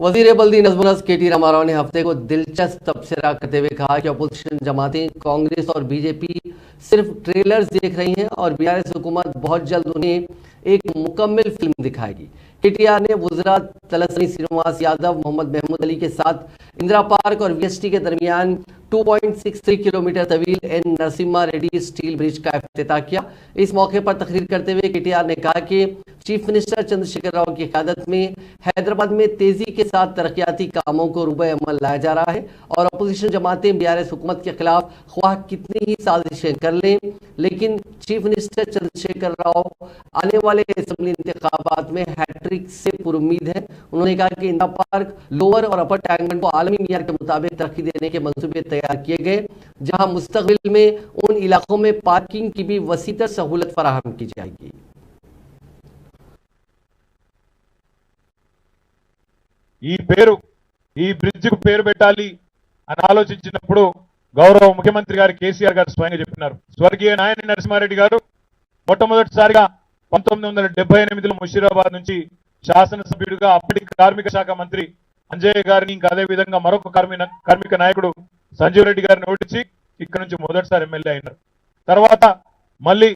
वजीर बल्दी नजमुनस के.टी. रामाराव ने हफ्ते को दिलचस्प तबसरा करते हुए कहा कि अपोजिशन जमातें कांग्रेस और बीजेपी सिर्फ ट्रेलर्स देख रही हैं और बीआरएस हुकूमत बहुत जल्द उन्हें एक मुकम्मल फिल्म दिखाएगी। केटीआर ने वुज़रा तलस्मी श्रीनिवास यादव, मोहम्मद महमूद अली के साथ इंदिरा पार्क और वीएसटी के दरमियान 2.63 किलोमीटर तवील N Narasimha Reddy steel bridge का इफ्तिताह किया। इस मौके पर तकरीर करते हुए केटीआर ने कहा कि चीफ मिनिस्टर चंद्रशेखर राव की क़यादत में हैदराबाद में तेजी के साथ तरक्याती कामों को रूबे अमल लाया जा रहा है और अपोजिशन जमातें बीआरएस हुकूमत के खिलाफ ख्वाह कितनी ही साजिशें कर लें, लेकिन चीफ मिनिस्टर चंद्रशेखर राव आने वाले असेंबली इंतखाबात में हैट्रिक से पुरुम्मीद हैं। उन्होंने कहा कि इंदिरा पार्क, लोअर और अपर टैंकबंड को आलमी मियार के मुताबिक तरक्की देने के मंसूबे तैयार किए गए, जहां मुस्तकबिल में उन इलाकों में पार्किंग की भी वसीतर सहूलत फराहम की जाएगी। ఈ బ్రిడ్జ్ కు పేరు పెట్టాలి అని ఆలోచించినప్పుడు గౌరవ ముఖ్యమంత్రి గారు కేసీఆర్ గారు స్వయంగా చెప్పినారు. స్వర్గీయ నాయని నరసింహారెడ్డి గారు మొట్టమొదటిసారిగా 1978లో ముషీరాబాద్ నుంచి శాసనసభ్యుడిగా అప్పటి కార్మిక శాఖ మంత్రి అంజయ్య గారిని, ఇంకా అదే విధంగా మరొక కార్మిక నాయకుడు సంజీవ్ రెడ్డి గారిని ఓడించి ఇక్కడ నుంచి మొదటిసారి ఎమ్మెల్యే అయినారు. తర్వాత మళ్ళీ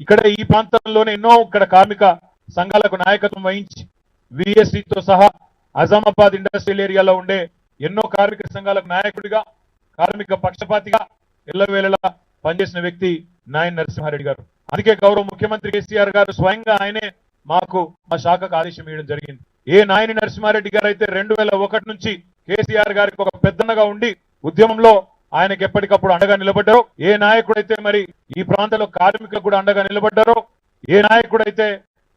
ఇక్కడ ఈ ప్రాంతంలోనే ఎన్నో ఇక్కడ కార్మిక సంఘాలకు నాయకత్వం వహించి విఎస్టీతో సహా అజామాబాద్ ఇండస్ట్రియల్ ఏరియాలో ఉండే ఎన్నో కార్మిక సంఘాలకు నాయకుడిగా, కార్మిక పక్షపాతిగా ఎల్లవేళలా పనిచేసిన వ్యక్తి నాయని నరసింహారెడ్డి గారు. అందుకే గౌరవ ముఖ్యమంత్రి కేసీఆర్ గారు స్వయంగా ఆయనే మాకు మా శాఖకు ఆదేశం ఇవ్వడం జరిగింది. ఏ నాయని నరసింహారెడ్డి గారు అయితే 2001 నుంచి కేసీఆర్ గారికి ఒక పెద్దన్నగా ఉండి ఉద్యమంలో ఆయనకు ఎప్పటికప్పుడు అండగా నిలబడ్డారో, ఏ నాయకుడైతే మరి ఈ ప్రాంతంలో కార్మికులకు కూడా అండగా నిలబడ్డారో, ఏ నాయకుడైతే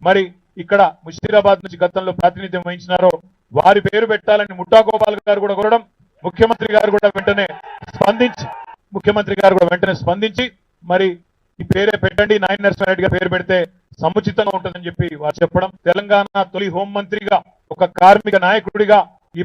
మరి ఇక్కడ ముషీరాబాద్ నుంచి గతంలో ప్రాతినిధ్యం వహించినారో వారి పేరు పెట్టాలని ముఠా గోపాల్ గారు కూడా కోరడం, ముఖ్యమంత్రి గారు కూడా వెంటనే స్పందించి మరి ఈ పేరే పెట్టండి, నాయని నరసింహారెడ్డి గారి పేరు పెడితే సముచితంగా ఉంటుందని చెప్పి వారు చెప్పడం, తెలంగాణ తొలి హోంమంత్రిగా ఒక కార్మిక నాయకుడిగా ఈ